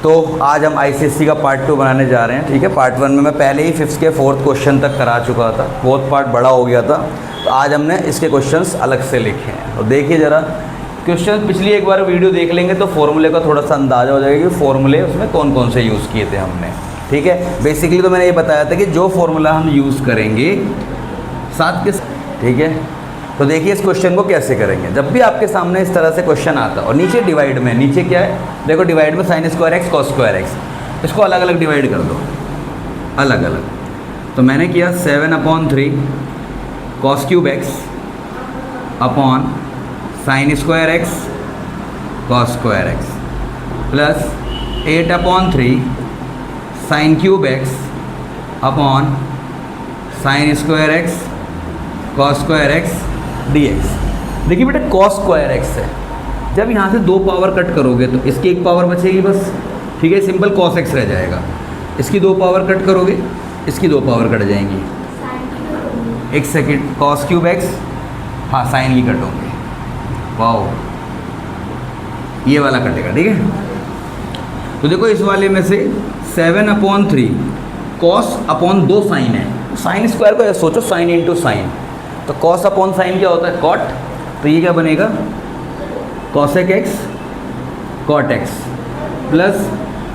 तो आज हम आईसीएससी का पार्ट 2 बनाने जा रहे हैं। ठीक है, पार्ट 1 में मैं पहले ही 5th के 4th क्वेश्चन तक करा चुका था, 4th पार्ट बड़ा हो गया था, तो आज हमने इसके क्वेश्चंस अलग से लिखे हैं। और देखिए ज़रा क्वेश्चन, पिछली एक बार वीडियो देख लेंगे तो फॉर्मूले का थोड़ा सा अंदाज़ा हो जाएगा कि फॉर्मूले उसमें कौन कौन से यूज़ किए थे हमने। ठीक है, बेसिकली तो मैंने ये बताया था कि जो फॉर्मूला हम यूज़ करेंगे साथ के, ठीक है। तो देखिए इस क्वेश्चन को कैसे करेंगे। जब भी आपके सामने इस तरह से क्वेश्चन आता है और नीचे डिवाइड में, नीचे क्या है देखो, डिवाइड में sin square x cos square x, इसको अलग अलग डिवाइड कर दो, अलग अलग। तो मैंने किया 7/3 cos cube x upon sin square x cos square x plus 8/3 sin cube x upon sin square x cos square x dx। देखिए बेटा cos स्क्वायर एक्स है, जब यहाँ से 2 पावर कट करोगे तो इसकी 1 पावर बचेगी बस। ठीक है, सिंपल cos x रह जाएगा। इसकी 2 पावर कट करोगे, इसकी 2 पावर कट जाएंगी। एक सेकेंड, cos क्यूब एक्स, हाँ साइन की कट होंगे, वाओ ये वाला कटेगा। ठीक है, तो देखो इस वाले में से 7/3 cos अपॉन 2 साइन है, साइन स्क्वायर को सोचो, साइन इंटू साइन, तो cos अपॉन साइन क्या होता है cot, तो ये क्या बनेगा cosec x cot x plus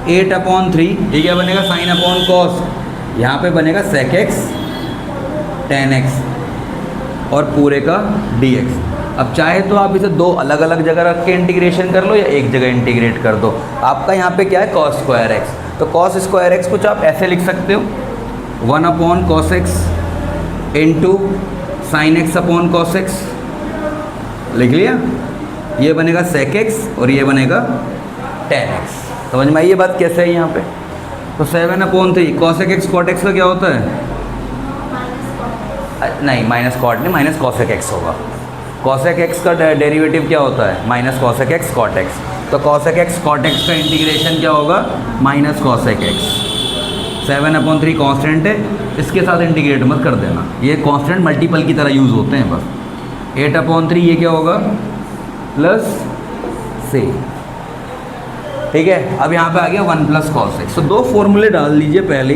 8/3, ये क्या बनेगा साइन अपॉन cos, यहाँ पे बनेगा sec x tan x और पूरे का dx। अब चाहे तो आप इसे 2 अलग अलग जगह रख के इंटीग्रेशन कर लो या एक जगह इंटीग्रेट कर दो। आपका यहाँ पे क्या है cos स्क्वायर x, तो cos स्क्वायर x कुछ आप ऐसे लिख सकते हो 1/cos x into sine x upon cos x, लिख लिया। ये बनेगा sec x और ये बनेगा tan x। समझ में आई ये बात कैसे है यहाँ पे। तो 7/3 cosec x cot x का क्या होता है, नहीं माइनस कॉट नहीं, माइनस cosec x होगा। cosec x का डेरिवेटिव क्या होता है minus cosec x cot x, तो cosec x cot x का इंटीग्रेशन क्या होगा माइनस cosec x। 7/3 कांस्टेंट है, इसके साथ इंटीग्रेट मत कर देना, ये कांस्टेंट मल्टीपल की तरह यूज़ होते हैं बस। 8/3 ये क्या होगा प्लस से। ठीक है, अब यहाँ पे आ गया 1 + cos x। तो 2 फॉर्मूले डाल लीजिए पहले।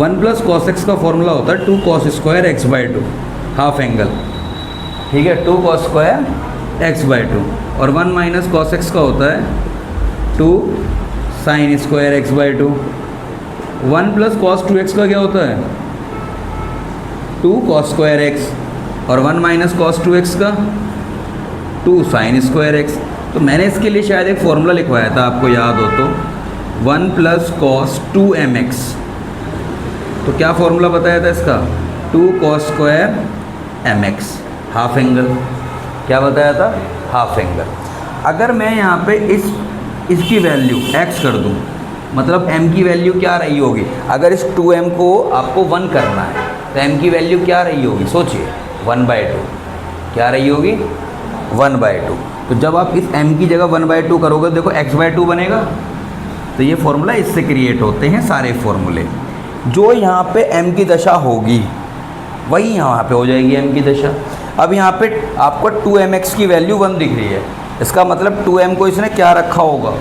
1 + cos x का फॉर्मूला होता है 2 cos square x/2 half angle. ठीक है, 2 cos स्क्वायर x/2 और 1 - cos x का होता है 2 sin square x/2। 1 + cos 2x का क्या होता है 2 cos स्क्वायर x और 1 - cos 2x का 2 sin स्क्वायर x। तो मैंने इसके लिए शायद एक फॉर्मूला लिखवाया था, आपको याद हो तो 1 + cos 2mx। तो क्या फॉर्मूला बताया था इसका 2 cos square mx half angle. क्या बताया था हाफ एंगल। अगर मैं यहाँ पे इसकी वैल्यू x कर दूँ, मतलब m की वैल्यू क्या रही होगी, अगर इस 2m को आपको 1 करना है तो m की वैल्यू क्या रही होगी सोचिए 1/2। क्या रही होगी 1/2। तो जब आप इस m की जगह 1/2 करोगे देखो x/2 बनेगा। तो ये फॉर्मूला इससे क्रिएट होते हैं सारे फॉर्मूले। जो यहाँ पे m की दशा होगी वही यहाँ पे हो जाएगी m की दशा। अब यहाँ पे आपको 2mx की वैल्यू 1 दिख रही है, इसका मतलब 2m को इसने क्या रखा होगा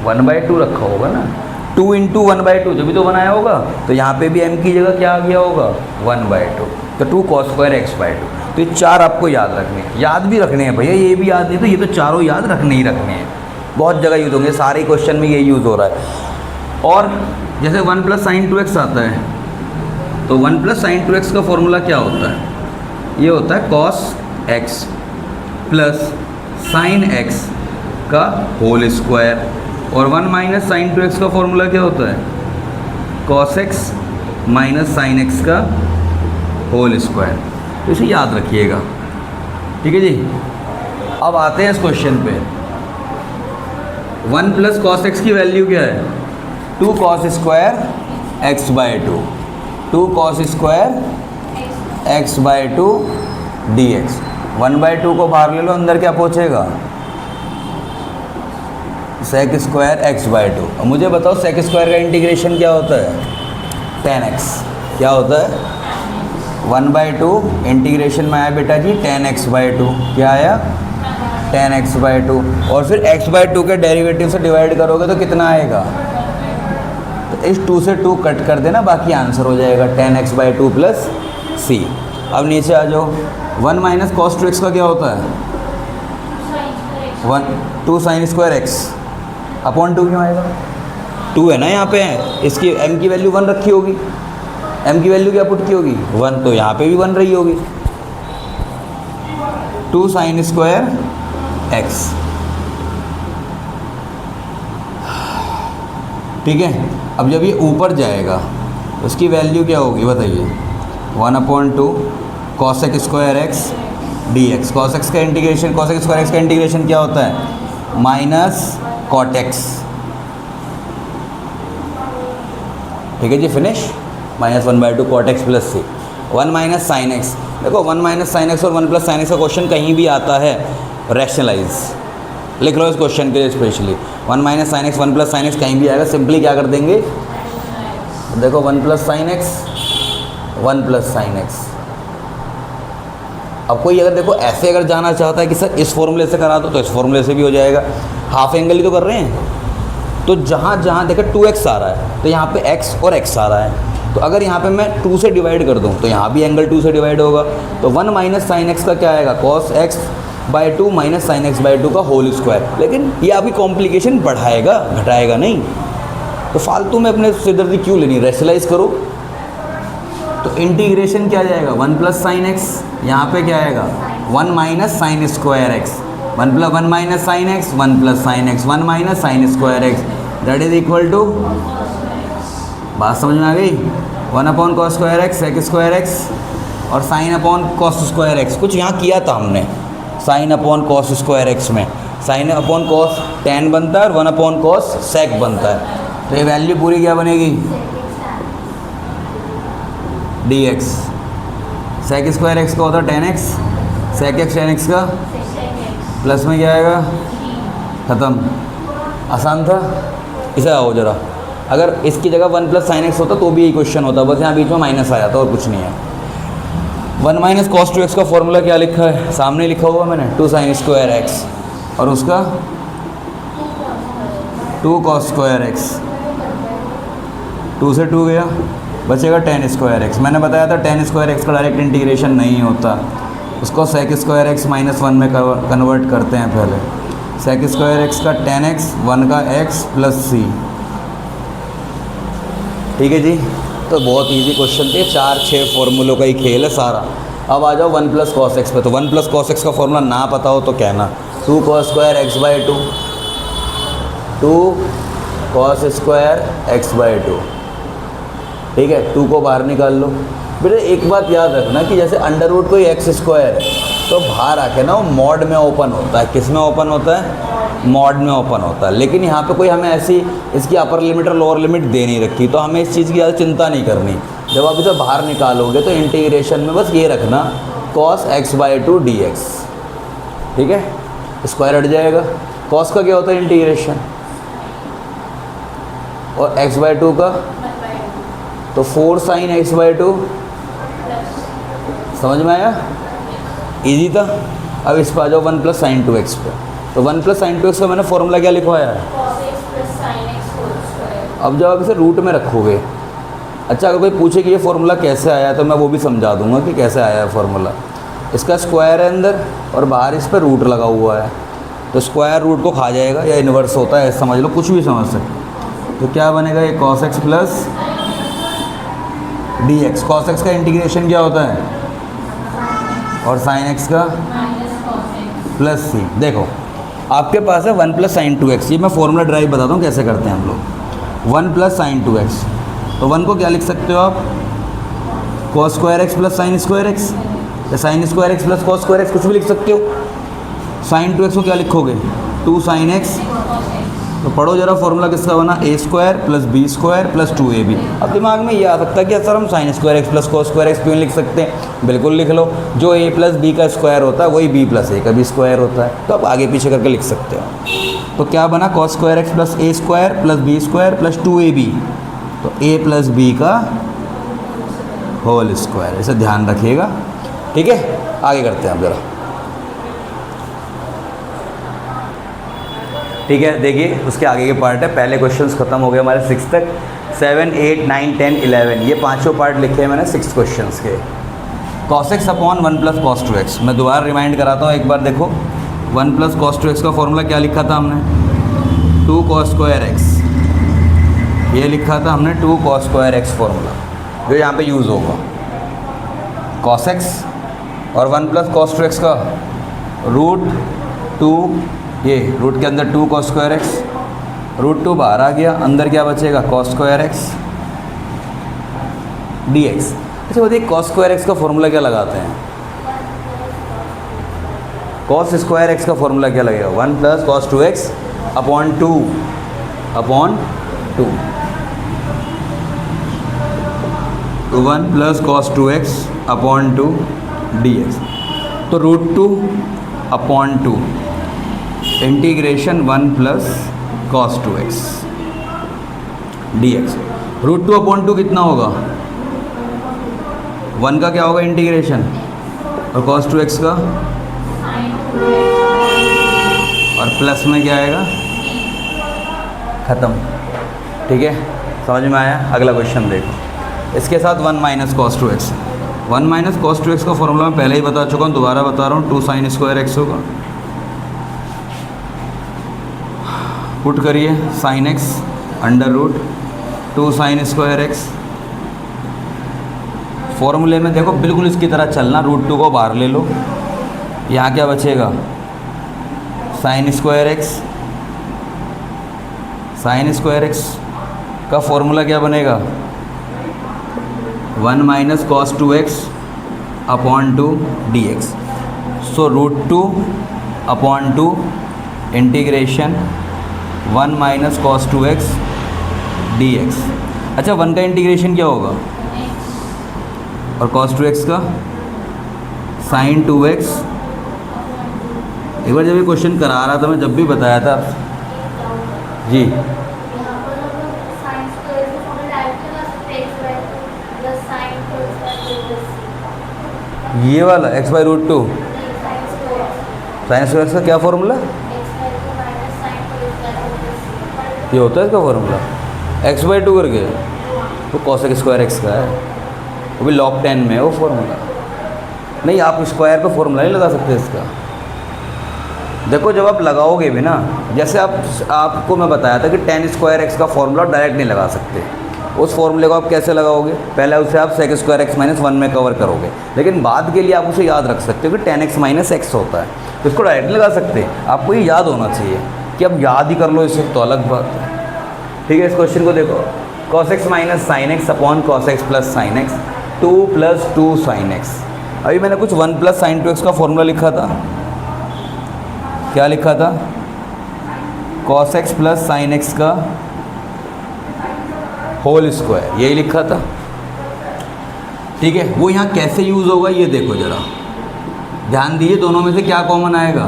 1/2 रखा होगा ना। 2 × 1/2 जब भी तो बनाया होगा, तो यहाँ पे भी m की जगह क्या आ गया होगा 1/2। तो 2 cos स्क्वायर x/2। तो ये 4 आपको याद रखने हैं, याद भी रखने हैं भैया, ये भी याद नहीं तो ये तो चारों याद रखने ही रखने हैं, बहुत जगह यूज़ होंगे, सारे क्वेश्चन में ये यूज़ हो रहा है। और जैसे 1 + sin 2x आता है, तो 1 + sin 2x का फॉर्मूला क्या होता है, ये होता है cos x plus sin x का होल स्क्वायर। और 1 - sin 2x का फॉर्मूला क्या होता है cos x - sin x का होल स्क्वायर। तो इसे याद रखिएगा। ठीक है जी, अब आते हैं इस क्वेश्चन पे। 1 + cos x की वैल्यू क्या है 2 cos square x/2, 2 cos square x/2 dx। 1/2 को बाहर ले लो, अंदर क्या पहुँचेगा sec स्क्वायर x/2। और मुझे बताओ sec स्क्वायर का इंटीग्रेशन क्या होता है tan x। क्या होता है 1/2 इंटीग्रेशन में आया बेटा जी tan x/2, क्या आया 10x/2 और फिर x/2 के डेरिवेटिव से डिवाइड करोगे तो कितना आएगा, तो इस 2 से 2 कट कर देना, बाकी आंसर हो जाएगा 10x/2 प्लस c। अब नीचे आ जाओ, 1 माइनस कॉस 2x का क्या होता है, 2 sin स्क्वायर x अपॉन 2 क्यों आएगा, 2 है ना यहाँ पे, इसकी m की वैल्यू 1 रखी होगी, m की वैल्यू क्या पुट की होगी 1, तो यहाँ पे भी 1 रही होगी, 2 sin स्क्वायर x। ठीक है, अब जब ये ऊपर जाएगा तो उसकी वैल्यू क्या होगी बताइए, 1/2 cosec square x dx। cosec का इंटीग्रेशन, cosec स्क्वायर x का इंटीग्रेशन क्या होता है, माइनस cot x। ठीक है जी, finish. -1/2 cot x plus c। 1 minus sine x, देखो 1 माइनस साइन एक्स और 1 प्लस साइन एक्स का क्वेश्चन कहीं भी आता है रैशनलाइज, लिख लो इस क्वेश्चन के लिए specially. 1 minus sine x 1 plus sine x कहीं भी आएगा, सिंपली क्या कर देंगे, देखो 1 plus sine x 1 plus sine x. अब कोई अगर देखो ऐसे अगर जाना चाहता है कि सर इस फॉर्मूले से करा दो, तो इस फॉर्मूले से भी हो जाएगा, हाफ एंगल ही तो कर रहे हैं। तो जहाँ जहाँ देखो 2x आ रहा है तो यहाँ पे x और x आ रहा है, तो अगर यहाँ पे मैं 2 से डिवाइड कर दूँ तो यहाँ भी एंगल 2 से डिवाइड होगा, तो 1 माइनस साइन एक्स का क्या आएगा, cos x/2 minus sign x/2 का होल स्क्वायर। लेकिन ये आपकी कॉम्प्लिकेशन बढ़ाएगा, घटाएगा नहीं, तो फालतू में अपने सिरदर्दी क्यों लेनी, रैशनलाइज करो। तो इंटीग्रेशन क्या जाएगा, 1 प्लस साइन एक्स, यहाँ पे क्या आएगा 1 minus sine square x, 1 minus sine x 1 plus sine x 1 minus sine square x, that is equal to, बात समझ में आ गई, 1/cos square x sec square x और sin/cos स्क्वायर एक्स। कुछ यहाँ किया था हमने, sin/cos स्क्वायर एक्स में sin/cos tan बनता है और 1/cos sec बनता है, तो ये वैल्यू पूरी क्या बनेगी, dx। सेक स्क्वायर एक्स का होता है tan x, sec x tan x का प्लस में क्या आएगा, ख़त्म, आसान था। इसे आओ जरा, अगर इसकी जगह 1 प्लस साइन एक्स होता तो भी यही क्वेश्चन होता, बस यहाँ बीच में माइनस आया था और कुछ नहीं है। 1 माइनस कॉस 2x का फॉर्मूला क्या लिखा है, सामने लिखा हुआ मैंने, 2 sin स्क्वायर x और उसका 2 cos स्क्वायर x, 2 से 2 गया, बचेगा tan स्क्वायर x। मैंने बताया था tan स्क्वायर x का डायरेक्ट इंटीग्रेशन नहीं होता, उसको सेक स्क्वायर x -1 में कन्वर्ट करते हैं पहले। सेक स्क्वायर x का tan x 1 का x प्लस c। ठीक है जी, तो बहुत इजी क्वेश्चन थे, 4-6 फॉर्मूलों का ही खेल है सारा। अब आ जाओ 1 प्लस कॉस एक्स पे, तो 1 प्लस कॉस एक्स का फॉर्मूला ना पता हो तो कहना, 2 cos square x/2, 2 cos square x/2। ठीक है, 2 को बाहर निकाल लो। बेटे एक बात याद रखना कि जैसे अंडर रूट कोई एक्स स्क्वायर तो बाहर आके ना वो मॉड में ओपन होता है, किस में ओपन होता है, मॉड में ओपन होता है। लेकिन यहाँ पे कोई हमें ऐसी इसकी अपर लिमिट और लोअर लिमिट दे नहीं रखी, तो हमें इस चीज़ की ज़्यादा चिंता नहीं करनी। जब आप इसे बाहर निकालोगे तो इंटीग्रेशन में बस ये रखना cos x/2 dx। ठीक है, स्क्वायर हट जाएगा, cos का क्या होता है इंटीग्रेशन, और x/2 का तो 4 sin x/2। समझ में आया, इजी था। अब इस पर आ जाओ 1 प्लस साइन 2x पे, तो 1 प्लस साइन 2x का मैंने फॉर्मूला क्या लिखवाया है, अब जब आप इसे रूट में रखोगे, अच्छा अगर कोई पूछे कि ये फॉर्मूला कैसे आया तो मैं वो भी समझा दूंगा कि कैसे आया है फॉर्मूला। इसका स्क्वायर है अंदर और बाहर इस पर रूट लगा हुआ है, तो स्क्वायर रूट को खा जाएगा या इन्वर्स होता है, समझ लो, कुछ भी समझ सकते। तो क्या बनेगा, ये cos x plus dx। cos x का इंटीग्रेशन क्या होता है, और sin x का प्लस c। देखो आपके पास है 1 प्लस साइन 2x, ये मैं फॉर्मूला ड्राइव बताता हूँ कैसे करते हैं हम लोग। 1 प्लस साइन 2x, तो 1 को क्या लिख सकते हो आप, cos square x plus sine square x, या sign square x plus cos square x, कुछ भी लिख सकते हो। साइन 2x को क्या लिखोगे, 2 sin x। तो पढ़ो जरा फॉर्मूला किसका बना, a square plus b square plus 2ab। अब दिमाग में ये आ सकता है कि सर हम sign square x plus cos square x क्यों लिख सकते हैं, बिल्कुल लिख लो, जो a प्लस बी का स्क्वायर होता है वही b प्लस a का भी स्क्वायर होता है, तो आप आगे पीछे करके लिख सकते हो। तो क्या बना, cos square x plus a square plus b square plus 2ab, तो a प्लस b का होल स्क्वायर, इसे ध्यान रखिएगा। ठीक है, आगे करते हैं आप जरा। ठीक है, देखिए उसके आगे के पार्ट है। पहले क्वेश्चंस खत्म हो गए हमारे 6 तक, 7, 8, 9, 10, 11 ये पांचों पार्ट लिखे हैं मैंने 6 क्वेश्चंस के। cos x upon 1 plus cos 2x, मैं दोबारा रिमाइंड कराता हूँ एक बार, देखो 1 प्लस cos 2x का फॉर्मूला क्या लिखा था हमने, 2 cos स्क्वायर x, ये लिखा था हमने 2 cos स्क्वायर x फॉर्मूला, जो यहाँ पे यूज़ होगा। cos x और 1 प्लस cos 2x का रूट 2, ये रूट के अंदर 2 cos स्क्वायर x, रूट 2 बाहर आ गया, अंदर क्या बचेगा cos स्क्वायर x dx। अच्छा बताइए cos स्क्वायर x का फॉर्मूला क्या लगाते हैं, cos स्क्वायर x का फॉर्मूला क्या लगेगा, 1 plus cos 2x upon 2 1 plus cos 2x upon 2 dx। तो root 2 upon 2 integration 1 plus cos 2x dx। Root 2 upon 2 कितना होगा, 1 का क्या होगा इंटीग्रेशन, और cos 2x का, और प्लस में क्या आएगा, ख़त्म। ठीक है, समझ में आया। अगला क्वेश्चन देखो, इसके साथ 1 minus cos 2x, 1 minus cos 2x का फॉर्मूला मैं पहले ही बता चुका हूँ, दोबारा बता रहा हूँ, 2 sin स्क्वायर x होगा। पुट करिए sin x under root 2 sin square x। फॉर्मूले में देखो बिल्कुल इसकी तरह चलना, रूट 2 को बाहर ले लो, यहाँ क्या बचेगा, sin square x, sin square x का फॉर्मूला क्या बनेगा, 1 minus cos 2x upon 2 dx। So root 2 upon 2 integration 1 minus cos 2x dx। अच्छा 1 का इंटीग्रेशन क्या होगा, और cos 2x का sin 2x। एक बार जब ये क्वेश्चन करा रहा था मैं, जब भी बताया था जी, ये वाला x by root 2 sine square का क्या फॉर्मूला, ये होता है इसका फॉर्मूला x बाई 2 करके, तो cosec स्क्वायर x का है, वो भी log 10 में है वो फॉर्मूला। नहीं, आप स्क्वायर पे फॉर्मूला नहीं लगा सकते इसका। देखो जब आप लगाओगे भी ना, जैसे आपको मैं बताया था कि tan स्क्वायर x का फॉर्मूला डायरेक्ट नहीं लगा सकते, उस फॉर्मूले को आप कैसे लगाओगे, पहले उसे आप sec स्क्वायर x माइनस 1 में कवर करोगे, लेकिन बाद के लिए आप उसे याद रख सकते हो कि tan x माइनस x होता है, तो इसको डायरेक्ट नहीं लगा सकते। आपको ये याद होना चाहिए कि अब याद ही कर लो इसे, तो अलग बात है। ठीक है, इस क्वेश्चन को देखो, cos x minus sine x upon cos x plus sine x, 2 plus 2 sine x। अभी मैंने कुछ 1 प्लस साइन 2x का फॉर्मूला लिखा था, क्या लिखा था, cos x plus sine x का होल स्क्वायर, यही लिखा था। ठीक है, वो यहाँ कैसे यूज़ होगा ये देखो ज़रा, ध्यान दीजिए, दोनों में से क्या कॉमन आएगा,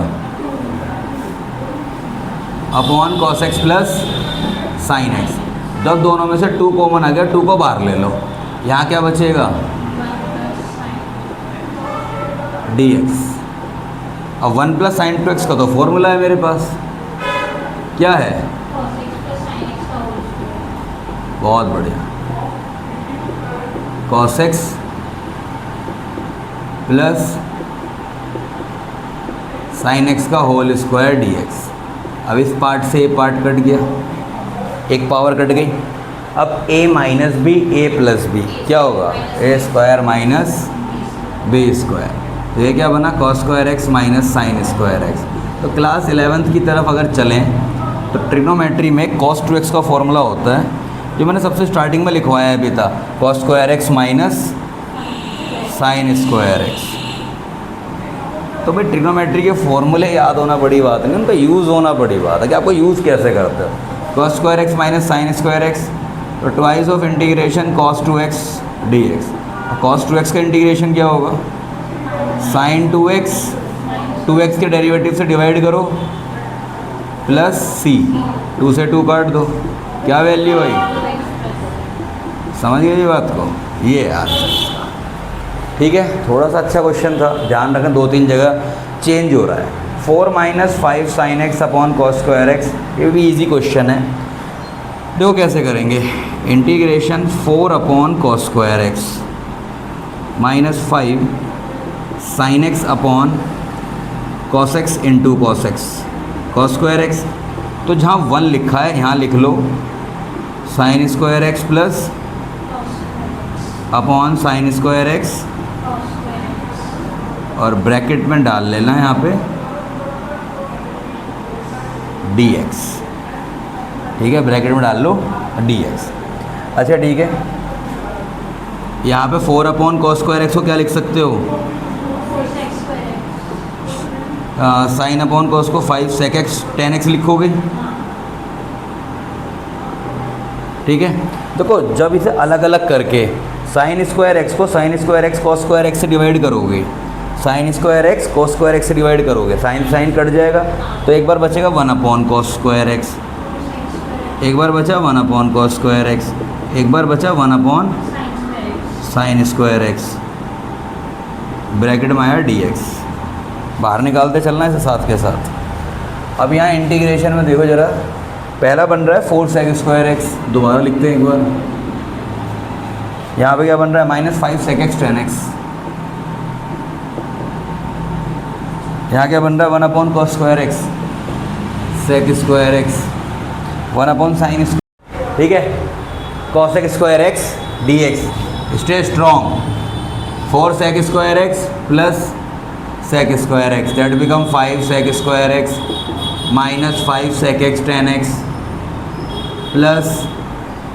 upon cos x plus sine x। जब दोनों में से 2 कॉमन आ गया, 2 को बाहर ले लो, यहाँ क्या बचेगा, dx। अब 1 प्लस साइन 2x का तो फॉर्मूला है मेरे पास, क्या है, बहुत बढ़िया, cos x plus sine x का होल स्क्वायर dx। अब इस पार्ट से ये पार्ट कट गया, एक पावर कट गई, अब a minus b a plus b क्या होगा, a square minus b square. तो ये क्या बना, cos square x minus sine square x। तो क्लास 11th की तरफ अगर चलें तो ट्रिग्नोमेट्री में cos 2x का फॉर्मूला होता है, जो मैंने सबसे स्टार्टिंग में लिखवाया है भी था, cos square x minus sine square x। तो भाई ट्रिग्नोमेट्री के फॉर्मूले याद होना बड़ी बात नहीं, उनका यूज़ होना बड़ी बात है कि आपको यूज़ कैसे करते हो। cos square x minus sine square x, तो twice of integration cos 2x dx। cos 2x का इंटीग्रेशन क्या होगा, साइन 2x, 2x के डेरिवेटिव से डिवाइड करो, प्लस c, 2 से 2 काट दो, क्या वैल्यू आई, समझ गए ये बात को, ये आंसर। ठीक है, थोड़ा सा अच्छा क्वेश्चन था, ध्यान रखें 2-3 जगह चेंज हो रहा है। 4 minus 5 sine x upon cos square x, ये भी इजी क्वेश्चन है। देखो कैसे करेंगे, integration 4 upon cos square x minus 5 sine x upon cos x into cos x cos square x. तो जहाँ 1 लिखा है यहाँ लिख लो sine square x plus upon sine square x, और ब्रैकेट में डाल लेना यहाँ पे dx, ठीक है, ब्रैकेट में डाल लो dx। अच्छा ठीक है, यहाँ पे 4 अपॉन कॉस स्क्वायर एक्स को क्या लिख सकते हो, साइन अपॉन कॉस को 5 सेक एक्स टेन एक्स लिखोगे, ठीक है। देखो जब इसे अलग अलग करके साइन स्क्वायर एक्स को sign square x cos square x से डिवाइड करोगे, sign square x cos square x से डिवाइड करोगे, साइन साइन कट जाएगा, तो एक बार बचेगा 1 अपॉन कॉस स्क्वायर एक्स, एक बार बचा 1 अपॉन कॉस स्क्वायर एक्स, एक बार बचा 1 upon sine square x, bracket में आया dx। बाहर निकालते चलना है इसे साथ के साथ। अब यहाँ इंटीग्रेशन में देखो ज़रा, पहला बन रहा है 4 सेक स्क्वायर एक्स, दोबारा लिखते हैं एक बार। यहाँ पे क्या बन रहा है, minus 5 sec x tan x. यहाँ क्या बन रहा है, 1 upon cos square x sec square x, 1 upon sine square, ठीक है, cos x square x dx। Stay strong, 4 sec square x plus sec square x, that become 5 sec square x minus 5 sec x tan x plus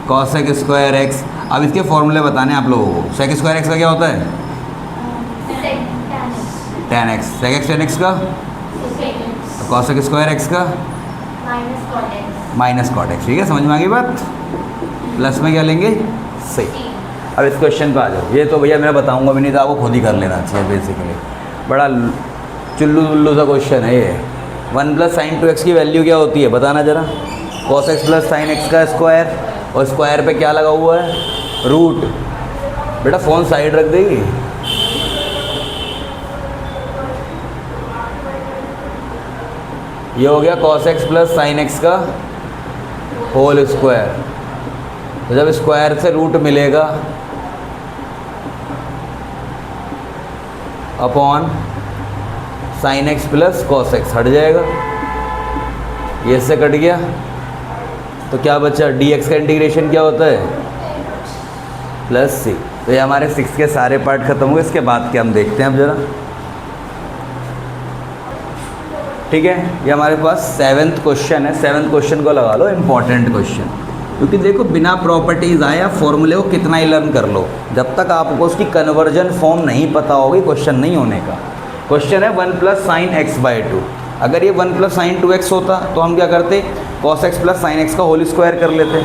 cosec square x. अब इसके फॉर्मूले बताने आप लोगों को। सेक square x का क्या होता है, tan x, sec x tan x का, कॉसेक स्क्वायर एक्स का माइनस कॉट एक्स, ठीक है, समझ में आ गई बात। प्लस में क्या लेंगे, सही। अब इस क्वेश्चन पे आ जाओ, ये तो भैया मैं बताऊंगा भी नहीं, तो आपको खुद ही कर लेना चाहिए बेसिकली, बड़ा चुल्लू चुल्लू सा क्वेश्चन है ये। 1 प्लस साइन 2x की वैल्यू क्या होती है बताना ज़रा, cos x plus sine x का स्क्वायर, और स्क्वायर पे क्या लगा हुआ है, रूट। बेटा फ़ोन साइड रख देगी, ये हो गया cos x plus sine x का होल स्क्वायर। तो जब स्क्वायर से रूट मिलेगा upon sine x plus cos x, हट जाएगा, ये से कट गया, तो क्या बचा, dx का इंटीग्रेशन क्या होता है, प्लस सी। तो ये हमारे 6 के सारे पार्ट खत्म हो गए, इसके बाद के हम देखते हैं अब ज़रा, ठीक है। ये हमारे पास 7th क्वेश्चन है, 7th क्वेश्चन को लगा लो इम्पॉर्टेंट क्वेश्चन, क्योंकि देखो बिना प्रॉपर्टीज़ आए आप फॉर्मूले को कितना ही लर्न कर लो, जब तक आपको उसकी कन्वर्जन फॉर्म नहीं पता होगी क्वेश्चन नहीं होने का। क्वेश्चन है 1 प्लस साइन एक्स बाई 2। अगर ये 1 प्लस साइन 2x होता तो हम क्या करते, cos x plus sine x का होल स्क्वायर कर लेते।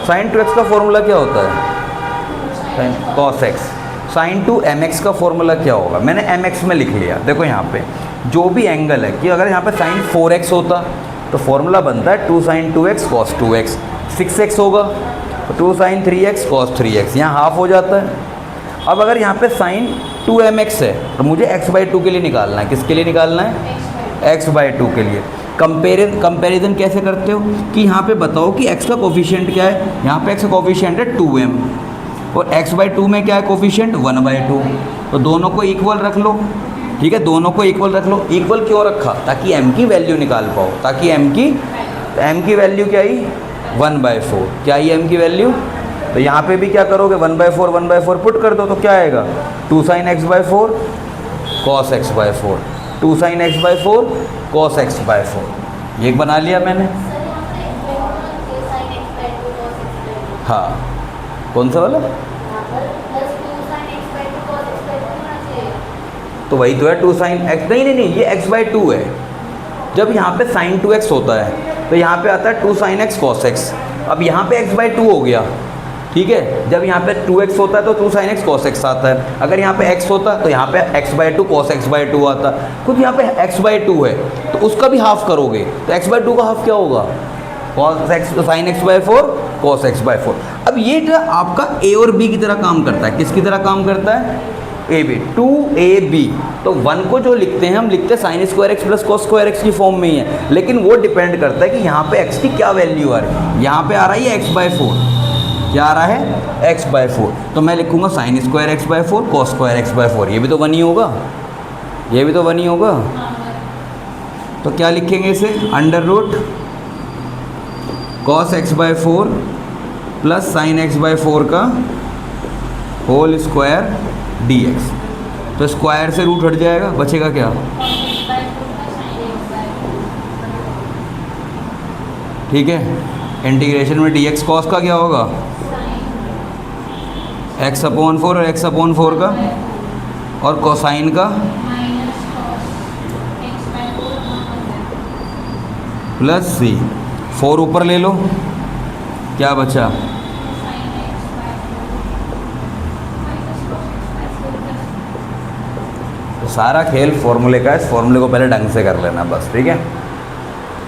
साइन 2x का फॉर्मूला क्या होता है, कॉस एक्स। साइन 2 mx का फॉर्मूला क्या होगा, मैंने mx में लिख लिया। देखो यहाँ पे जो भी एंगल है, कि अगर यहाँ पे साइन 4x होता तो फॉर्मूला बनता है 2 sign 2x cos 2x, 6x होगा तो 2 साइन 3x कॉस 3x, यहाँ हाफ हो जाता है। अब अगर यहाँ पे साइन 2mx है तो मुझे x/2 के लिए निकालना है, किसके लिए निकालना है, x/2 के लिए। कंपेरिजन कैसे करते हो कि यहाँ पे बताओ कि x का कोफिशिएंट क्या है, यहाँ पे x का कोफिशिएंट है 2m और x/2 में क्या है कोफिशिएंट 1/2, तो दोनों को इक्वल रख लो, ठीक है, दोनों को इक्वल रख लो। इक्वल क्यों रखा, ताकि m की वैल्यू निकाल पाओ, ताकि m की वैल्यू क्या आई 1/4, क्या आई m की वैल्यू। तो यहाँ पे भी क्या करोगे 1/4 पुट कर दो, तो क्या आएगा 2 sign x/4 cos x/4, 2 sign x/4 cos x/4, ये बना लिया मैंने। हाँ कौन सा वाला, तो वही तो है 2 साइन x, नहीं ये x/2 है। जब यहाँ पे साइन 2x होता है तो यहाँ पे आता है 2 साइन x कॉस x, अब यहाँ पे x/2 हो गया, ठीक है। जब यहाँ पे 2x होता है तो 2 साइन x कॉस x आता है, अगर यहाँ पे x होता तो यहाँ पे x/2 कॉस x/2 आता। खुद यहाँ पे x/2 है तो उसका भी हाफ करोगे, तो x/2 का हाफ क्या होगा, कॉस x, तो साइन x/4 कॉस x/4। अब ये जो आपका a और b की तरह काम करता है, किसकी तरह काम करता है, AB 2AB तो 1 को जो लिखते हैं हम लिखते हैं sign square x plus cos square x की फॉर्म में ही है, लेकिन वो डिपेंड करता है कि यहाँ पे x की क्या वैल्यू आ रही है। यहाँ पे आ रहा है x/4, क्या आ रहा है x/4, तो मैं लिखूँगा sine square x/4 cos square x/4, ये भी तो 1 ही होगा, ये भी तो 1 ही होगा। तो क्या लिखेंगे इसे, under root cos x/4 plus sine x/4 का होल स्क्वायर dx। तो स्क्वायर से रूट हट जाएगा, बचेगा क्या, ठीक है। इंटीग्रेशन में dx कॉस का क्या होगा, x/4 और x/4 का, और कोसाइन का प्लस c, 4 ऊपर ले लो, क्या बचा, सारा खेल फॉर्मूले का है, इस फॉर्मूले को पहले ढंग से कर लेना बस, ठीक है।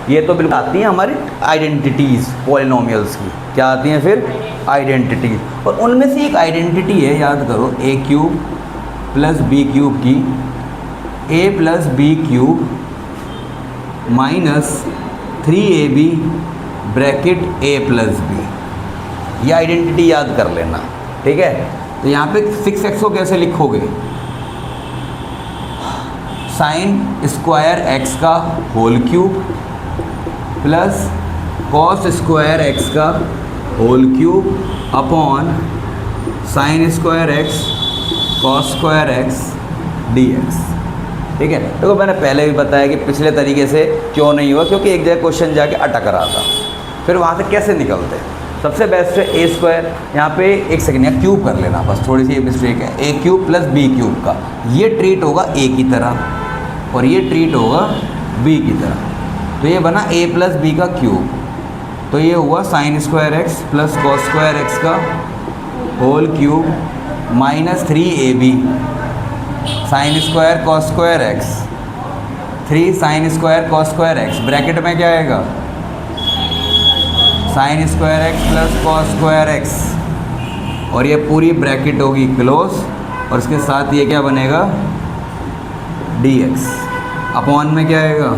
ये तो बिल्कुल आती हैं हमारी आइडेंटिटीज़ पॉलिनोमियल्स की, क्या आती हैं फिर, आइडेंटिटीज़, और उनमें से एक आइडेंटिटी है, याद करो, a³ प्लस b³ की a plus b³ minus 3ab bracket a plus b, ये आइडेंटिटी याद कर लेना, ठीक है। तो यहाँ पे 6x को कैसे लिखोगे, साइन स्क्वायर एक्स का whole cube plus cos square x का whole cube upon sine square x cos square x dx, ठीक है। देखो मैंने पहले भी बताया कि पिछले तरीके से क्यों नहीं हुआ, क्योंकि एक जगह क्वेश्चन जाके अटक रहा था, फिर वहाँ से कैसे निकलते हैं। सबसे बेस्ट है a स्क्वायर, यहाँ पे एक सेकेंड यहाँ क्यूब कर लेना, बस थोड़ी सी मिस्टेक है, a³ प्लस b³ का, ये ट्रीट होगा a की तरह और ये ट्रीट होगा b की तरह, तो ये बना a प्लस b का क्यूब, तो ये हुआ sine square x plus cos square x का whole cube minus 3ab sine square cos square x, 3 sine square cos square x, bracket में क्या आएगा, sine square x plus cos square x, और ये पूरी ब्रैकेट होगी क्लोज, और इसके साथ ये क्या बनेगा dx, अपॉन में क्या आएगा,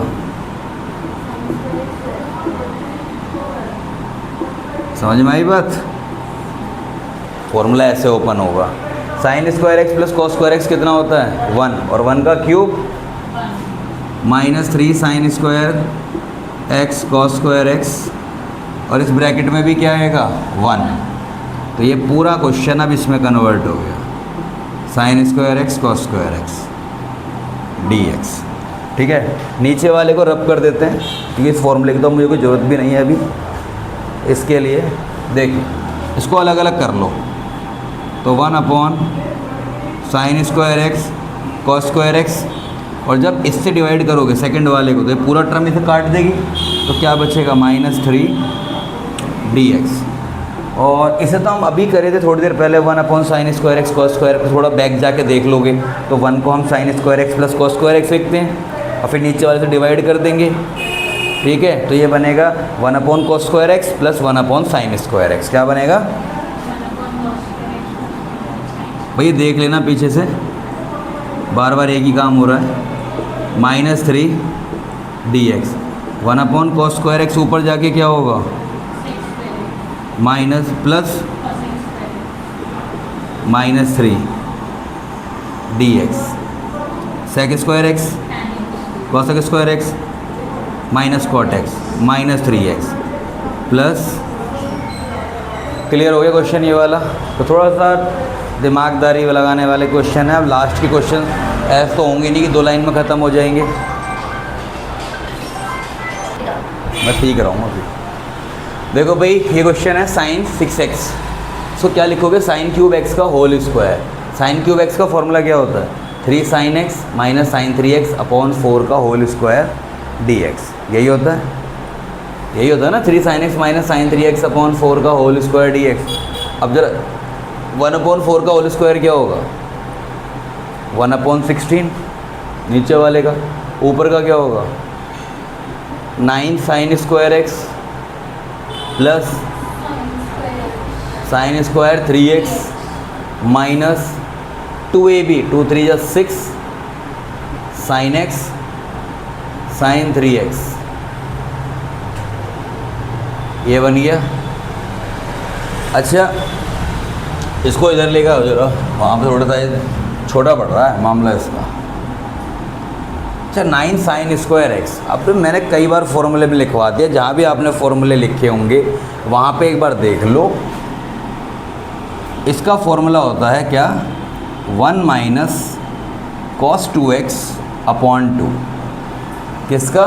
समझ में आई बात। फॉर्मूला ऐसे ओपन होगा, sign square x plus cos square x कितना होता है 1, और 1 का cube minus 3 sine square x cos square x, और इस ब्रैकेट में भी क्या आएगा 1, तो ये पूरा क्वेश्चन अब इसमें कन्वर्ट हो गया, sign square x cos square x dx, ठीक है। नीचे वाले को रब कर देते हैं, क्योंकि इस फॉर्मूले की तो मुझे कोई ज़रूरत भी नहीं है अभी, इसके लिए देखिए इसको अलग अलग कर लो, तो 1 upon sine square x cos square x, और जब इससे डिवाइड करोगे सेकंड वाले को तो ये पूरा टर्म इसे काट देगी, तो क्या बचेगा -3 dx, और इसे तो हम अभी करे थे थोड़ी देर पहले, 1 upon sine square x cos square x, थोड़ा बैक जाके देख लोगे तो 1 को हम sign square x plus cos square x लिखते हैं, और फिर नीचे वाले से डिवाइड कर देंगे, ठीक है। तो ये बनेगा 1 upon cos square x plus 1 upon sine square x, क्या बनेगा भैया देख लेना पीछे से, बार बार एक ही काम हो रहा है, -3 dx, 1 upon cos square x ऊपर जाके क्या होगा minus plus -3 dx, sec square x cosec square x minus cot x -3x plus, clear हो गया क्वेश्चन ये वाला। तो थोड़ा सा दिमागदारी लगाने वाले क्वेश्चन है, अब लास्ट के क्वेश्चन ऐसे तो होंगे नहीं कि 2 लाइन में ख़त्म हो जाएंगे, मैं ठीक रहूँगा अभी। देखो भाई ये क्वेश्चन है साइन 6x, सो क्या लिखोगे, साइन क्यूब एक्स का whole square, sine cube x का फॉर्मूला क्या होता है 3 sin x minus sine 3x upon 4 का होल स्क्वायर dx, यही होता है, यही होता है ना, 3 sin x minus sine 3x upon 4 का होल स्क्वायर dx। अब जरा 1 अपॉन 4 का होल स्क्वायर क्या होगा 1 अपॉन 16 नीचे वाले का, ऊपर का क्या होगा 9 sine square x plus sine square 3x minus 2ab, 2 3 6 sine x sine 3x, ये बन गया। अच्छा इसको इधर लेकर आओ जरा, वहाँ पे थोड़ा सा छोटा पड़ रहा है मामला इसका। अच्छा 9 साइन स्क्वायर एक्स, अब तो मैंने कई बार फॉर्मूले में लिखवा दिया, जहाँ भी आपने फॉर्मूले लिखे होंगे वहाँ पे एक बार देख लो। इसका फॉर्मूला होता है क्या, 1 माइनस cos 2x अपॉन 2, किसका,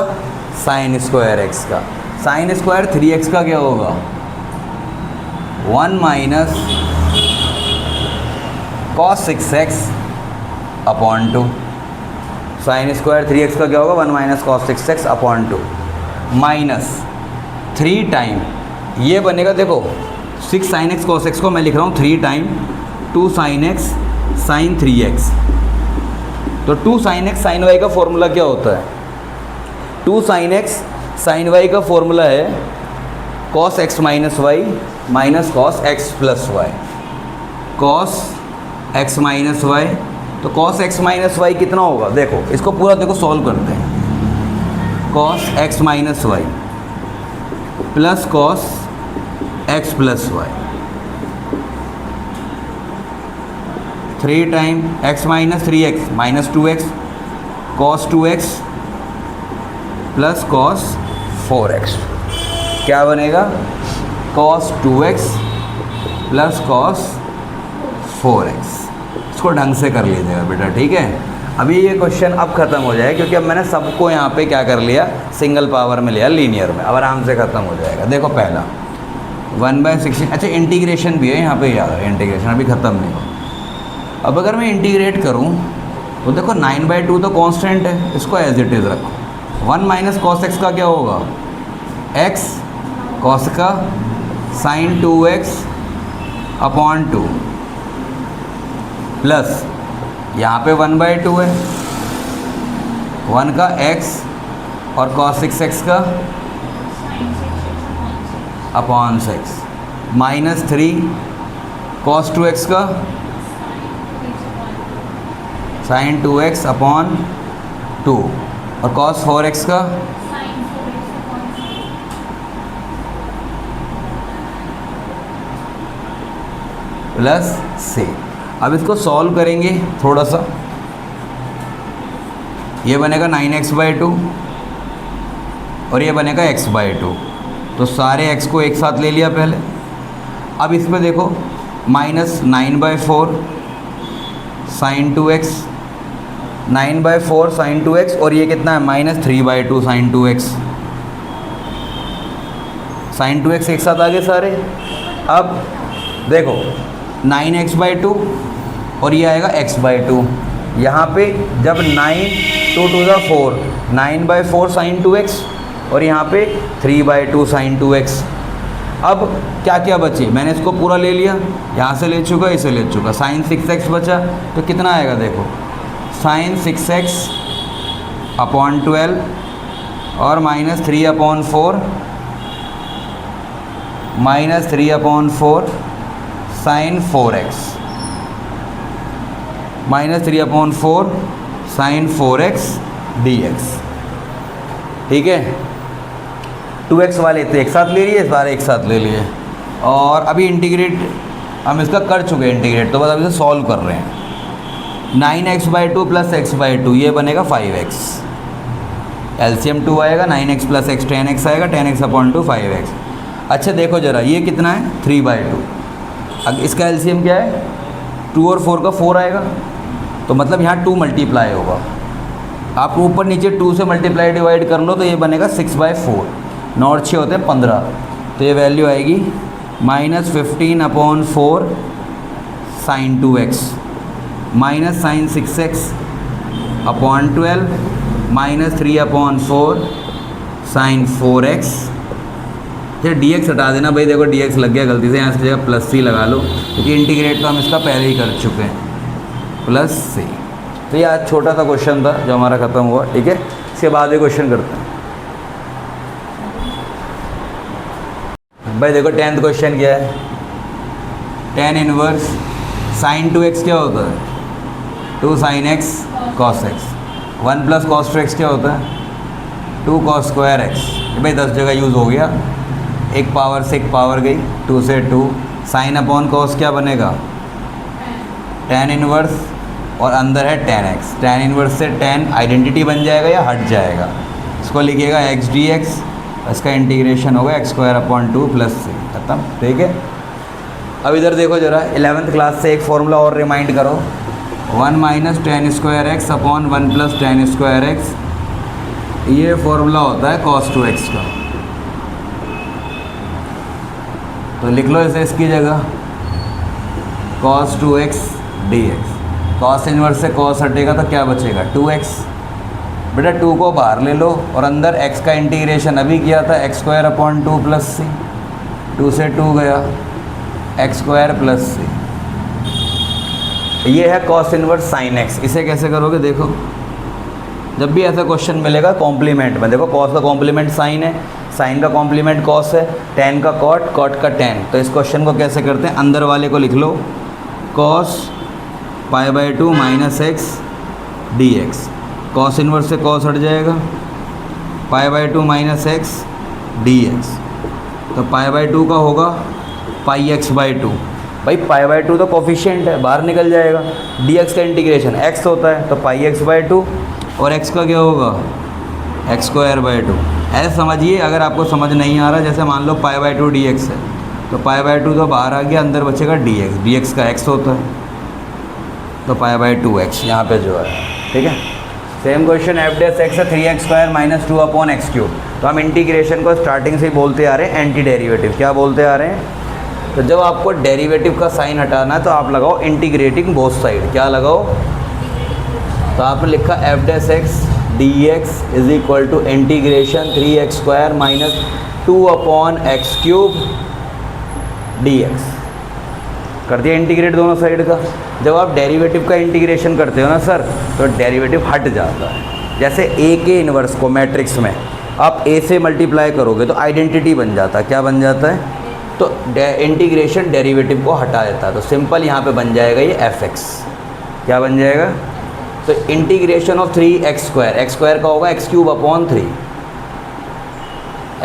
साइन स्क्वायर एक्स का। साइन स्क्वायर 3x का क्या होगा, 1 minus cos 6x upon 2। Sine square 3x का क्या होगा, 1 minus cos 6x upon 2 minus 3 time, ये बनेगा देखो 6 साइन एक्स cos x को मैं लिख रहा हूँ 3 time 2 sine x sine 3x। तो 2 साइन एक्स साइन y का फॉर्मूला क्या होता है, 2 साइन एक्स साइन y का फॉर्मूला है cos x minus y minus cos x plus y, cos x minus y. तो cos x माइनस वाई कितना होगा, देखो इसको पूरा देखो सॉल्व करते हैं, cos x minus y plus cos x plus y, 3 time x minus 3x minus 2x cos 2x plus cos 4x, क्या बनेगा, cos 2x plus cos 4x। इसको ढंग से कर लीजिएगा बेटा, ठीक है। अभी ये क्वेश्चन अब ख़त्म हो जाएगा क्योंकि अब मैंने सबको यहाँ पे क्या कर लिया, सिंगल पावर में लिया, लीनियर में, अब आराम से ख़त्म हो जाएगा। देखो पहला 1/16, अच्छा इंटीग्रेशन भी है यहाँ पे, याद है इंटीग्रेशन अभी ख़त्म नहीं हो। अब अगर मैं इंटीग्रेट करूँ तो देखो 9/2 तो कांस्टेंट है, इसको एज इट इज़ रखो। 1 माइनस कॉस एक्स का क्या होगा, x कॉस का साइन 2x अपॉन 2 प्लस यहाँ पे 1/2 है, 1 का x और cos 6x का अपॉन 6 माइनस 3 cos 2x का साइन 2x अपॉन 2 और cos 4x का प्लस c। अब इसको सॉल्व करेंगे थोड़ा सा, ये बनेगा 9x/2 और ये बनेगा x/2, तो सारे x को एक साथ ले लिया पहले। अब इसमें देखो minus 9/4 sign 2x, 9/4 sign 2x और ये कितना है minus 3/2 sign 2x, sign 2x एक साथ आ गए सारे। अब देखो 9x/2 और ये आएगा x/2, यहाँ पे जब 9 2 2 4 9/4 साइन 2x और यहाँ पे 3/2 साइन 2x। अब क्या क्या बचे, मैंने इसको पूरा ले लिया, यहाँ से ले चुका, इसे ले चुका, साइन 6x बचा, तो कितना आएगा देखो, साइन 6x अपॉन 12 और minus 3/4 minus 3/4 sine 4x minus 3/4 sine 4x dx, ठीक है। 2x वाले तो एक साथ ले लिए, इस बार एक साथ ले लिए, और अभी इंटीग्रेट हम इसका कर चुके हैं इंटीग्रेट, तो बस अभी इसे सॉल्व कर रहे हैं। 9x/2 प्लस x/2 ये बनेगा 5x, एलसीएम 2 आएगा, 9x प्लस x 10x आएगा, 10x अपॉन 2 5x। अच्छा देखो ज़रा ये कितना है 3/2, अब इसका एलसीएम क्या है 2 और 4 का 4 आएगा, तो मतलब यहाँ 2 मल्टीप्लाई होगा, आप ऊपर नीचे 2 से मल्टीप्लाई डिवाइड कर लो तो ये बनेगा 6/4, 9 और 6 होते हैं 15, तो ये वैल्यू आएगी minus 15/4 sine 2x minus sine 6x upon 12 minus 3/4 sine 4x। फिर dx हटा देना भाई, देखो dx लग गया गलती से, यहाँ से जगह प्लस c लगा लो क्योंकि इंटीग्रेट तो हम इसका पहले ही कर चुके हैं, प्लस c। तो ये आज छोटा सा क्वेश्चन था जो हमारा ख़त्म हुआ, ठीक है। इसके बाद ये क्वेश्चन करते हैं भाई। देखो 10th क्वेश्चन क्या है, tan इनवर्स साइन 2x क्या होता है 2 sine x cos x, 1 plus cos two x क्या होता है 2 कॉस स्क्वायर एक्स। भाई 10 जगह यूज़ हो गया, एक पावर से एक पावर गई, 2 से 2, साइन अपॉन कॉस क्या बनेगा tan इनवर्स, और अंदर है tan x, tan इनवर्स से tan आइडेंटिटी बन जाएगा या हट जाएगा, इसको लिखिएगा x dx, इसका इंटीग्रेशन होगा x²/2 प्लस c, खत्म। ठीक है, अब इधर देखो जरा 11th क्लास से एक फॉर्मूला और रिमाइंड करो, 1 minus tan square x upon 1 plus tan square x, ये फॉर्मूला होता है cos 2x का। तो लिख लो इसे इसकी जगह cos 2x dx, cos inverse से cos हटेगा तो क्या बचेगा 2x। बेटा 2 को बाहर ले लो और अंदर x का इंटीग्रेशन अभी किया था x²/2 प्लस c, 2 से 2 गया x² प्लस c, ये है cos इनवर्स sin x। इसे कैसे करोगे देखो, जब भी ऐसा क्वेश्चन मिलेगा कॉम्प्लीमेंट में, देखो cos का कॉम्प्लीमेंट sin है, sin का कॉम्प्लीमेंट cos है, tan का cot, cot का tan। तो इस क्वेश्चन को कैसे करते हैं, अंदर वाले को लिख लो cos π/2 minus x dx, cos inverse से cos हट जाएगा, π/2 माइनस x dx, तो π/2 का होगा πx/2। भाई π/2 तो कोफिशिएंट है, बाहर निकल जाएगा, dx का इंटीग्रेशन x होता है, तो πx/2 और x का क्या होगा x²/2। ऐसे समझिए, अगर आपको समझ नहीं आ रहा, जैसे मान लो π/2 dx है, तो π/2 तो बाहर आ गया, अंदर बचेगा dx, dx का x होता है, तो π/2x यहाँ पे जो है। ठीक है, same question f dash x है 3x² माइनस 2/x³। तो हम इंटीग्रेशन को स्टार्टिंग से ही बोलते आ रहे हैं एंटी डेरिवेटिव। क्या बोलते आ रहे हैं, तो जब आपको डेरिवेटिव का साइन हटाना है तो आप लगाओ इंटीग्रेटिंग बोथ साइड। क्या लगाओ, तो आपने लिखा f dash x dx is equal to integration 3x² minus 2/x³ dx। कर दिया इंटीग्रेट दोनों साइड का। जब आप डेरिवेटिव का इंटीग्रेशन करते हो ना सर, तो डेरिवेटिव हट जाता है। जैसे a के इन्वर्स को मैट्रिक्स में आप a से मल्टीप्लाई करोगे तो आइडेंटिटी बन जाता है। क्या बन जाता है, तो इंटीग्रेशन डेरिवेटिव को हटा देता है। तो सिंपल यहाँ पे बन जाएगा ये fx। क्या बन जाएगा, तो इंटीग्रेशन ऑफ 3x², x² का होगा x³/3,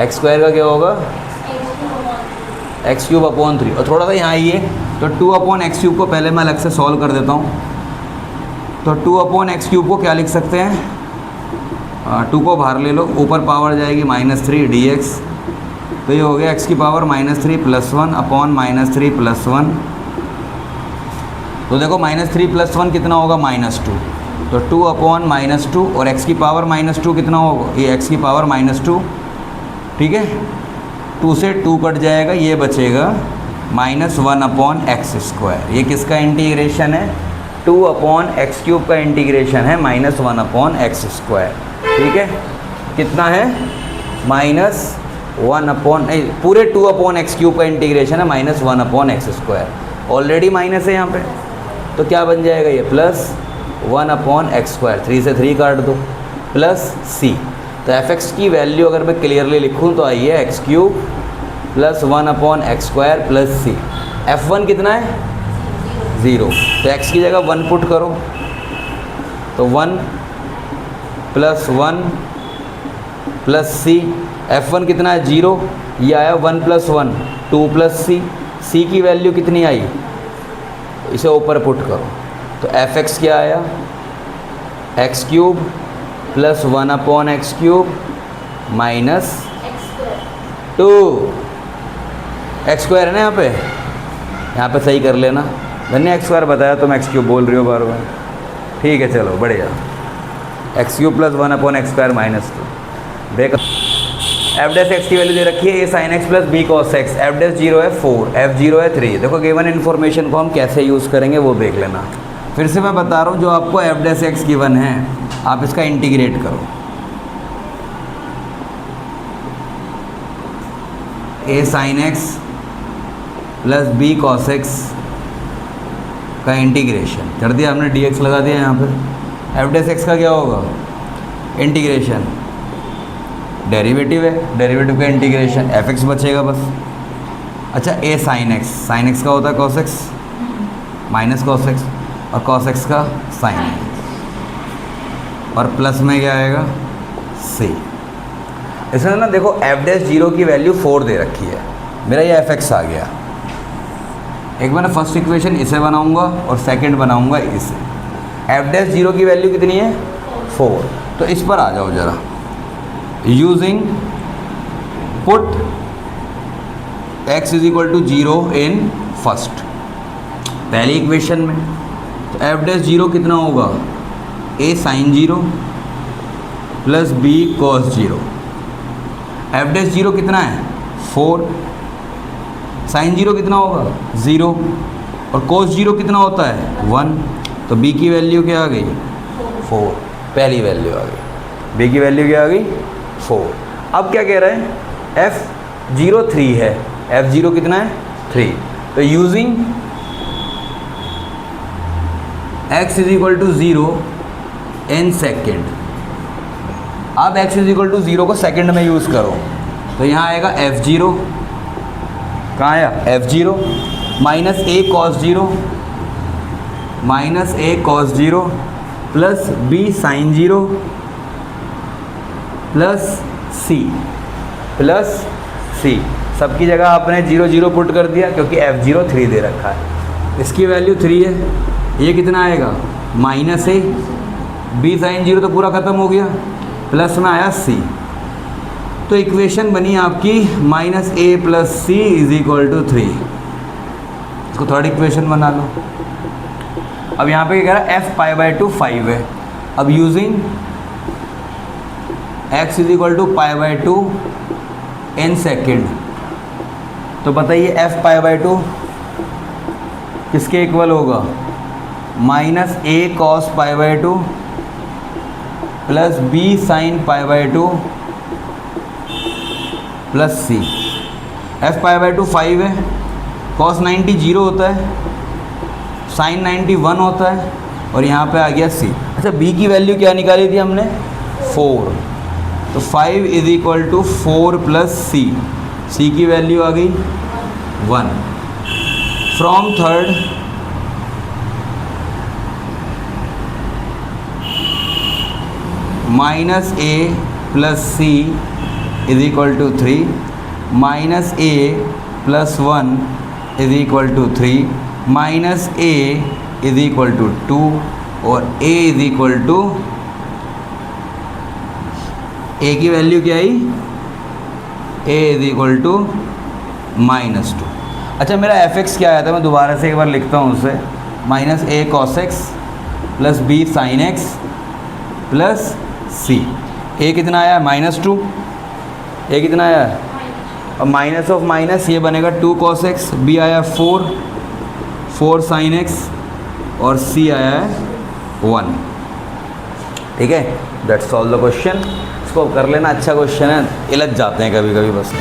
x² का क्या होगा x³/3। और थोड़ा सा यहाँ आइए, तो 2/x³ को पहले मैं अलग से सॉल्व कर देता हूँ। तो 2/x³ को क्या लिख सकते हैं, 2 को बाहर ले लो, ऊपर पावर जाएगी -3 dx, तो ये हो गया x की पावर -3 + 1 अपॉन -3 + 1। तो देखो -3 + 1 कितना होगा -2, तो 2/-2 और x की पावर -2 कितना होगा, ये x की पावर -2। ठीक है, 2 से 2 कट जाएगा, ये बचेगा -1/x²। ये किसका इंटीग्रेशन है, 2/x³ का इंटीग्रेशन है -1/x²। ठीक है, कितना है पूरे 2/x³ का इंटीग्रेशन है -1/x²। ऑलरेडी माइनस है यहाँ पे, तो क्या बन जाएगा ये +1/x²। 3 से 3 काट दो, प्लस c। तो fx की वैल्यू अगर मैं क्लियरली लिखूँ तो आइए x³ + 1/x² plus c। f1 कितना है 0, तो x की जगह 1 पुट करो, तो 1 + 1 प्लस c। f1 कितना है 0, ये आया 1 + 1 2 + c। c की वैल्यू कितनी आई, इसे ऊपर पुट करो, तो fx क्या आया x³ + 1/x³ माइनस 2 x² है ना, यहाँ पे सही कर लेना। मैंने x² बताया तो मैं x³ बोल रही हूँ बार बार। ठीक है, चलो बढ़िया, x³ + 1/x² माइनस 2। देख f डैश x की वैल्यू दे रखी है a sin x + b cos x। f dash 0 है 4, f 0 है 3। देखो गिवन इन्फॉर्मेशन को हम कैसे यूज़ करेंगे वो देख लेना। फिर से मैं बता रहा हूँ, जो आपको f डैश x गिवन है आप इसका इंटीग्रेट करो। a sin x + b cos x का इंटीग्रेशन कर दिया हमने, dx लगा दिया यहाँ पे। f डैश x का क्या होगा इंटीग्रेशन, डेरिवेटिव है, डेरिवेटिव का इंटीग्रेशन fx बचेगा बस। अच्छा, a sin x का होता है cos x minus cos x, और cos x का sin x। और प्लस में क्या आएगा सी। इसमें ना देखो एफ डैश जीरो की वैल्यू 4 दे रखी है, मेरा ये एफ एक्स आ गया। एक बार फर्स्ट इक्वेशन इसे बनाऊंगा और सेकंड बनाऊंगा इसे। एफ डैश जीरो की वैल्यू कितनी है 4, तो इस पर आ जाओ ज़रा। Using put x is equal to 0 in first, पहली इक्वेशन में तो एफ डैश जीरो कितना होगा a sine zero plus b cos zero. F dash zero कितना है 4, साइन जीरो कितना होगा 0 और कोस जीरो कितना होता है 1, तो b की वैल्यू क्या आ गई 4, पहली वैल्यू आ गई। b की वैल्यू क्या आ गई 4। अब क्या कह रहे हैं f0 3 है, f0 कितना है 3, तो using x is equal to 0 in second. अब x इज इक्वल टू 0 को सेकेंड में यूज़ करो तो यहाँ आएगा f0, कहाँ आया f0 minus a cos zero minus a cos zero plus b sign zero plus c। सबकी जगह आपने 0 0 पुट कर दिया क्योंकि f0 3 दे रखा है, इसकी वैल्यू 3 है। ये कितना आएगा minus a, b sine zero तो पूरा ख़त्म हो गया, प्लस में आया c। तो इक्वेशन बनी आपकी minus a plus c is equal to 3। इसको थर्ड इक्वेशन बना लो। अब यहाँ पे क्या कह रहा है f पाई बाई 2 5 है। अब using x is equal to pi by 2 in second, तो बताइए f पाई बाई 2 किसके इक्वल होगा minus a cos pi by 2 plus b sine pi by 2 plus c. f pi by 2 5 है, cos 90 0 होता है, sign 90 1 होता है और यहाँ पे आ गया c। अच्छा b की वैल्यू क्या निकाली थी हमने 4, तो 5 is equal to 4 plus c की वैल्यू आ गई 1। From third minus a plus c is equal to 3, minus a plus 1 is equal to 3, minus a is equal to 2 और a is equal to a की value क्या आई a is equal to minus 2। अच्छा मेरा F x क्या आया था, मैं दोबारा से एक बार लिखता हूँ उसे, minus a cos x plus b sine x plus c। a कितना आया माइनस 2, a कितना आया अब माइनस ऑफ माइनस ये बनेगा 2 कॉस एक्स, b आया 4 साइन एक्स और c आया है 1। ठीक है, दैट्स ऑल द क्वेश्चन। इसको कर लेना, अच्छा क्वेश्चन है, इलझ जाते हैं कभी कभी बस।